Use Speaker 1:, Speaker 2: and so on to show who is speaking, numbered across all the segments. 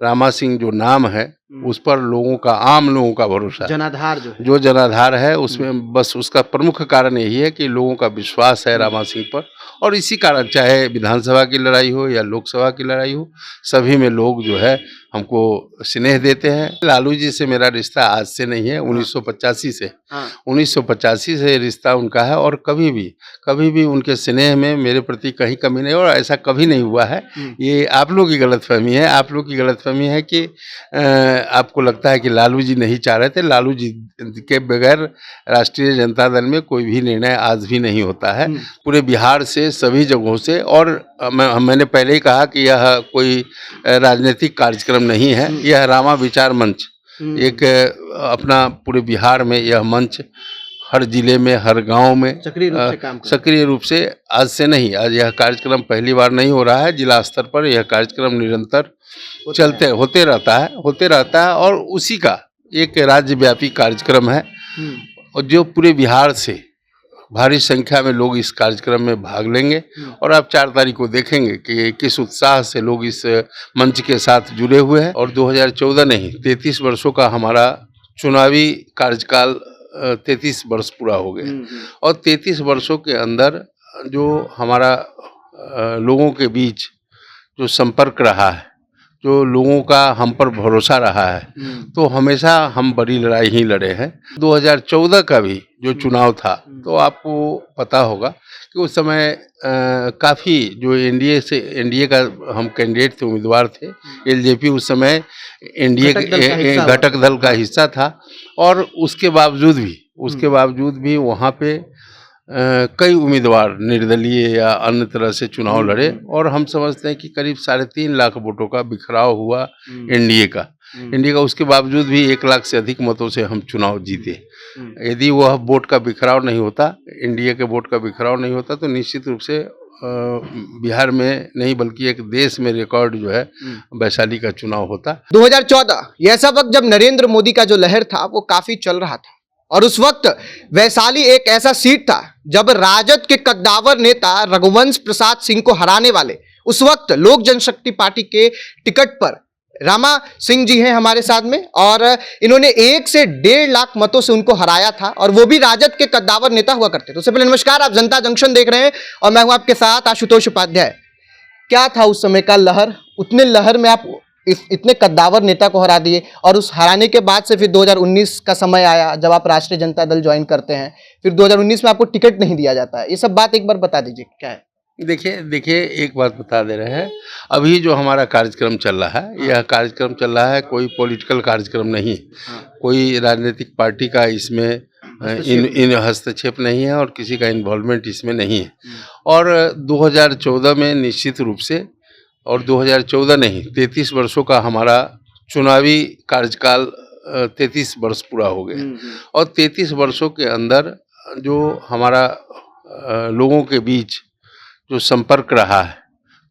Speaker 1: रामा सिंह जो नाम है उस पर लोगों का, आम लोगों का भरोसा है।
Speaker 2: जनाधार जो है।
Speaker 1: जो जनाधार है उसमें बस उसका प्रमुख कारण यही है कि लोगों का विश्वास है रामा सिंह पर, और इसी कारण चाहे विधानसभा की लड़ाई हो या लोकसभा की लड़ाई हो, सभी में लोग जो है हमको स्नेह देते हैं। लालू जी से मेरा रिश्ता आज से नहीं है, 1985 से। 1985 से रिश्ता उनका है, और कभी भी उनके स्नेह में मेरे प्रति कहीं कमी नहीं, और ऐसा कभी नहीं हुआ है। ये आप लोग की गलतफहमी है। आप लोग की गलतफहमी है कि आपको लगता है कि लालू जी नहीं चाह रहे थे। लालू जी के बगैर राष्ट्रीय जनता दल में कोई भी निर्णय आज भी नहीं होता है। पूरे बिहार से, सभी जगहों से, और मैंने पहले ही कहा कि यह कोई राजनीतिक कार्यक्रम नहीं है, यह रामा विचार मंच एक अपना पूरे बिहार में यह मंच हर जिले में, हर गांव में सक्रिय रूप से आज से नहीं, आज यह कार्यक्रम पहली बार नहीं हो रहा है। जिला स्तर पर यह कार्यक्रम निरंतर होते रहता है, और उसी का एक राज्यव्यापी कार्यक्रम है, और जो पूरे बिहार से भारी संख्या में लोग इस कार्यक्रम में भाग लेंगे। और आप 4 तारीख को देखेंगे कि किस उत्साह से लोग इस मंच के साथ जुड़े हुए हैं। और 2014 नहीं, 33 वर्षों का हमारा चुनावी कार्यकाल 33 वर्ष पूरा हो गए, और 33 वर्षों के अंदर जो हमारा लोगों के बीच जो संपर्क रहा है, जो लोगों का हम पर भरोसा रहा है, तो हमेशा हम बड़ी लड़ाई ही लड़े हैं। 2014 का भी जो चुनाव था, तो आपको पता होगा कि उस समय काफ़ी जो एनडीए का हम कैंडिडेट थे, उम्मीदवार थे। एलजेपी उस समय एनडीए घटक दल का हिस्सा था, और उसके बावजूद भी वहाँ पे कई उम्मीदवार निर्दलीय या अन्य तरह से चुनाव लड़े, और हम समझते हैं कि करीब 3.5 लाख वोटों का बिखराव हुआ एनडीए का। उसके बावजूद भी 1 लाख से अधिक मतों से हम चुनाव जीते। यदि वह वोट का बिखराव नहीं होता, एनडीए के वोट का बिखराव नहीं होता, तो निश्चित रूप से बिहार में नहीं बल्कि एक देश में रिकॉर्ड जो है वैशाली का चुनाव होता।
Speaker 2: 2014 ये ऐसा वक्त जब नरेंद्र मोदी का जो लहर था वो काफी चल रहा था, और उस वक्त वैशाली एक ऐसा सीट था जब राजद के कद्दावर नेता रघुवंश प्रसाद सिंह को हराने वाले उस वक्त लोक जनशक्ति पार्टी के टिकट पर रामा सिंह जी हैं हमारे साथ में, और इन्होंने 1 से 1.5 लाख मतों से उनको हराया था, और वो भी राजद के कद्दावर नेता हुआ करते थे। उससे पहले नमस्कार, आप जनता जंक्शन देख रहे हैं और मैं हूं आपके साथ आशुतोष उपाध्याय। क्या था उस समय का लहर? उतने लहर में आप इतने कद्दावर नेता को हरा दिए, और उस हराने के बाद से फिर 2019 का समय आया जब आप राष्ट्रीय जनता दल ज्वाइन करते हैं, फिर 2019 में आपको टिकट नहीं दिया जाता है। ये सब बात एक बार बता दीजिए क्या है।
Speaker 1: देखिए एक बात बता दे रहे हैं, अभी जो हमारा कार्यक्रम चल रहा है, यह कार्यक्रम चल रहा है कोई पॉलिटिकल कार्यक्रम नहीं, कोई राजनीतिक पार्टी का इसमें इन हस्तक्षेप नहीं है, और किसी का इन्वॉल्वमेंट इसमें नहीं है। और 2014 में निश्चित रूप से, और 2014 नहीं, 33 वर्षों का हमारा चुनावी कार्यकाल 33 वर्ष पूरा हो गए, और 33 वर्षों के अंदर जो हमारा लोगों के बीच जो संपर्क रहा है,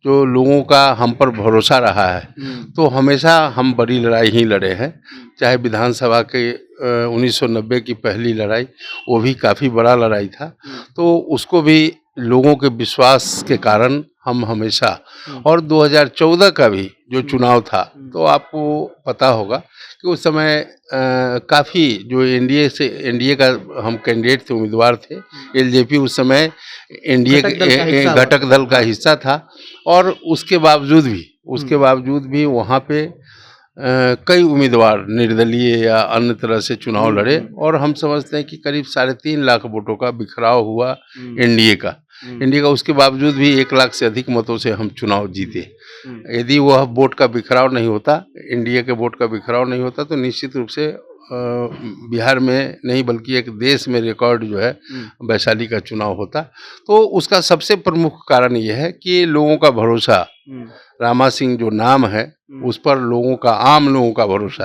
Speaker 1: जो लोगों का हम पर भरोसा रहा है, तो हमेशा हम बड़ी लड़ाई ही लड़े हैं। चाहे विधानसभा के 1990 की पहली लड़ाई, वो भी काफ़ी बड़ा लड़ाई था, तो उसको भी लोगों के विश्वास के कारण हम हमेशा, और 2014 का भी जो चुनाव था, तो आपको पता होगा कि उस समय काफ़ी जो एनडीए का हम कैंडिडेट थे, उम्मीदवार थे। एलजेपी उस समय एनडीए घटक दल का हिस्सा था, और उसके बावजूद भी वहाँ पे कई उम्मीदवार निर्दलीय या अन्य तरह से चुनाव लड़े, और हम समझते हैं कि करीब 3.5 लाख वोटों का बिखराव हुआ एनडीए का। उसके बावजूद भी 1 लाख से अधिक मतों से हम चुनाव जीते। यदि वह वोट का बिखराव नहीं होता, एनडीए के वोट का बिखराव नहीं होता, तो निश्चित रूप से बिहार में नहीं बल्कि एक देश में रिकॉर्ड जो है वैशाली का चुनाव होता। तो उसका सबसे प्रमुख कारण यह है कि लोगों का भरोसा, रामा सिंह जो नाम है उस पर लोगों का, आम लोगों का भरोसा,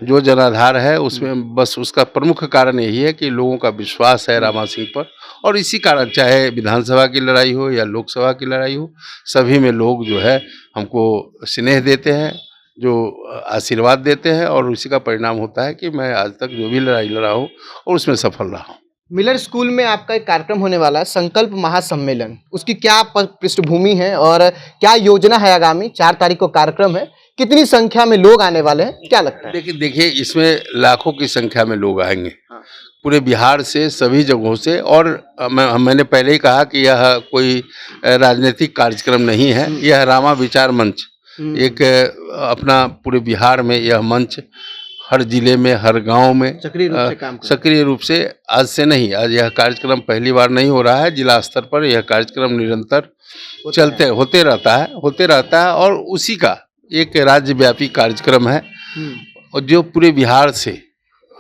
Speaker 1: जो जनाधार है उसमें बस उसका प्रमुख कारण यही है कि लोगों का विश्वास है रामा सिंह पर, और इसी कारण चाहे विधानसभा की लड़ाई हो या लोकसभा की लड़ाई हो, सभी में लोग जो है हमको स्नेह देते हैं, जो आशीर्वाद देते हैं, और उसी का परिणाम होता है कि मैं आज तक जो भी लड़ाई लड़ा हूँ और उसमें सफल रहा हूँ।
Speaker 2: मिलर स्कूल में आपका एक कार्यक्रम होने वाला है, संकल्प महासम्मेलन, उसकी क्या पृष्ठभूमि है और क्या योजना है? आगामी 4 तारीख को कार्यक्रम है, कितनी संख्या में लोग आने वाले हैं, क्या लगता है?
Speaker 1: देखिए इसमें लाखों की संख्या में लोग आएंगे,
Speaker 2: हाँ।
Speaker 1: पूरे बिहार से, सभी जगहों से। और मैंने पहले ही कहा कि यह कोई राजनीतिक कार्यक्रम नहीं है, यह रामा विचार मंच एक अपना पूरे बिहार में यह मंच हर जिले में, हर गांव में
Speaker 2: सक्रिय रूप से काम कर रहा है।
Speaker 1: सक्रिय रूप से, आज से नहीं, आज यह कार्यक्रम पहली बार नहीं हो रहा है। जिला स्तर पर यह कार्यक्रम निरंतर होते रहता है और उसी का एक राज्यव्यापी कार्यक्रम है और जो पूरे बिहार से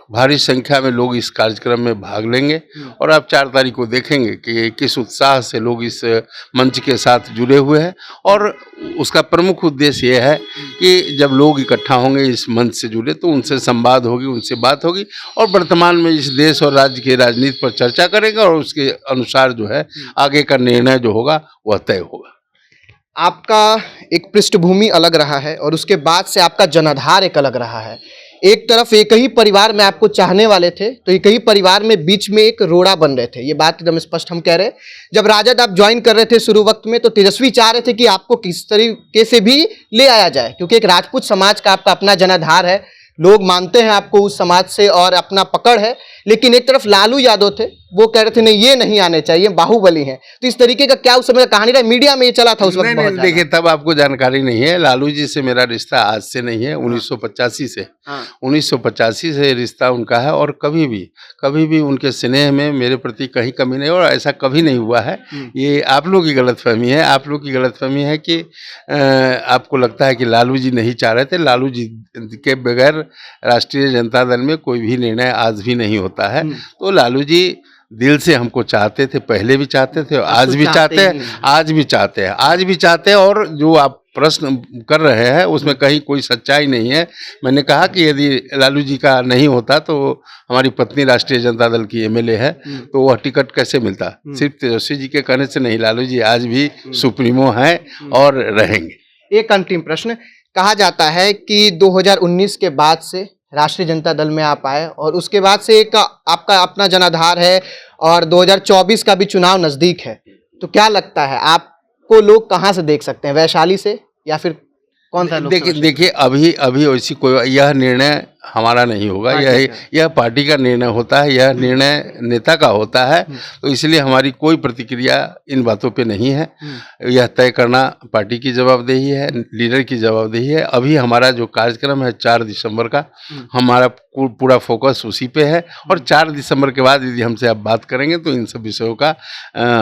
Speaker 1: भारी संख्या में लोग इस कार्यक्रम में भाग लेंगे। और आप 4 तारीख को देखेंगे कि किस उत्साह से लोग इस मंच के साथ जुड़े हुए हैं। और उसका प्रमुख उद्देश्य ये है कि जब लोग इकट्ठा होंगे इस मंच से जुड़े तो उनसे संवाद होगी, उनसे बात होगी और वर्तमान में इस देश और राज्य की राजनीति पर चर्चा करेंगे और उसके अनुसार जो है आगे का निर्णय जो होगा वह तय होगा।
Speaker 2: आपका एक पृष्ठभूमि अलग रहा है और उसके बाद से आपका जनाधार एक अलग रहा है। एक तरफ एक ही परिवार में आपको चाहने वाले थे, तो एक ही परिवार में बीच में एक रोड़ा बन रहे थे, ये बात एकदम स्पष्ट हम कह रहे हैं। जब राजद आप ज्वाइन कर रहे थे शुरू वक्त में, तो तेजस्वी चाह रहे थे कि आपको किस तरीके से भी ले आया जाए, क्योंकि एक राजपूत समाज का आपका अपना जनाधार है, लोग मानते हैं आपको उस समाज से और अपना पकड़ है। लेकिन एक तरफ लालू यादव थे, वो कह रहे थे नहीं ये नहीं आने चाहिए, बाहुबली हैं। तो इस तरीके का क्या उस समय कहानी रहा, मीडिया में ये चला था उस वक्त?
Speaker 1: नहीं, देखिए तब आपको जानकारी नहीं है। लालू जी से मेरा रिश्ता आज से नहीं है, 1985 से। 1985 से रिश्ता उनका है और कभी भी उनके स्नेह में मेरे प्रति कहीं कमी नहीं, और ऐसा कभी नहीं हुआ है। ये आप लोग की गलतफहमी है। आप लोग की गलतफहमी है कि आपको लगता है कि लालू जी नहीं चाह रहे थे। लालू जी के बगैर राष्ट्रीय जनता दल में कोई भी निर्णय आज भी नहीं होता है। तो लालू जी दिल से हमको चाहते थे, पहले भी चाहते थे, आज भी चाहते हैं, आज भी चाहते हैं। और जो आप प्रश्न कर रहे हैं उसमें कहीं कोई सच्चाई नहीं है। मैंने कहा कि यदि लालू जी का नहीं होता तो हमारी पत्नी राष्ट्रीय जनता दल की एमएलए है, तो वह टिकट कैसे मिलता? सिर्फ तेजस्वी जी के कहने से नहीं, लालू जी आज भी सुप्रीमो हैं और रहेंगे।
Speaker 2: एक अंतिम प्रश्न, कहा जाता है कि 2019 के बाद से राष्ट्रीय जनता दल में आप आए और उसके बाद से एक आपका अपना जनाधार है और 2024 का भी चुनाव नजदीक है, तो क्या लगता है आपको लोग कहां से देख सकते हैं, वैशाली से या फिर कौन सा?
Speaker 1: देखिए अभी वैसी कोई यह निर्णय हमारा नहीं होगा, यह पार्टी का निर्णय होता है, यह निर्णय नेता का होता है। तो इसलिए हमारी कोई प्रतिक्रिया इन बातों पे नहीं है। यह तय करना पार्टी की जवाबदेही है, लीडर की जवाबदेही है। अभी हमारा जो कार्यक्रम है 4 दिसंबर का, हमारा पूरा फोकस उसी पे है। और 4 दिसंबर के बाद यदि हमसे आप बात करेंगे तो इन सब विषयों का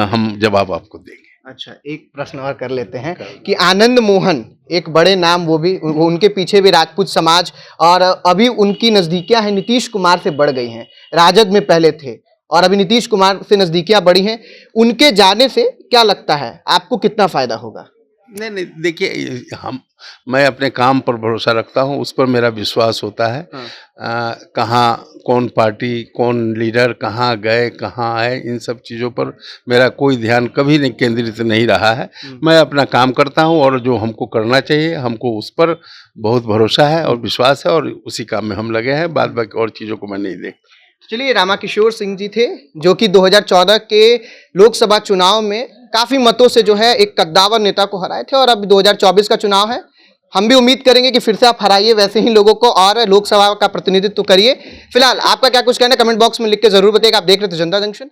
Speaker 1: हम जवाब आपको देंगे।
Speaker 2: अच्छा, एक प्रश्न और कर लेते हैं कि आनंद मोहन एक बड़े नाम, वो उनके पीछे भी राजपूत समाज, और अभी उनकी नज़दीकियां हैं नीतीश कुमार से बढ़ गई हैं। राजद में पहले थे और अभी नीतीश कुमार से नज़दीकियां बढ़ी हैं। उनके जाने से क्या लगता है आपको कितना फायदा होगा?
Speaker 1: नहीं, देखिए मैं अपने काम पर भरोसा रखता हूँ, उस पर मेरा विश्वास होता है। कहाँ कौन पार्टी, कौन लीडर कहाँ गए, कहाँ आए, इन सब चीज़ों पर मेरा कोई ध्यान कभी नहीं केंद्रित नहीं रहा है। मैं अपना काम करता हूँ और जो हमको करना चाहिए, हमको उस पर बहुत भरोसा है और विश्वास है और उसी काम में हम लगे हैं। बाद बाकी और चीज़ों को मैं नहीं देखता।
Speaker 2: चलिए, रामाकिशोर सिंह जी थे जो कि 2014 के लोकसभा चुनाव में काफ़ी मतों से जो है एक कद्दावर नेता को हराए थे, और अब 2024 का चुनाव है। हम भी उम्मीद करेंगे कि फिर से आप हराइए वैसे ही लोगों को और लोकसभा का प्रतिनिधित्व करिए। फिलहाल आपका क्या कुछ कहना है कमेंट बॉक्स में लिख के जरूर बताइएगा। आप देख रहे थे जनता जंक्शन।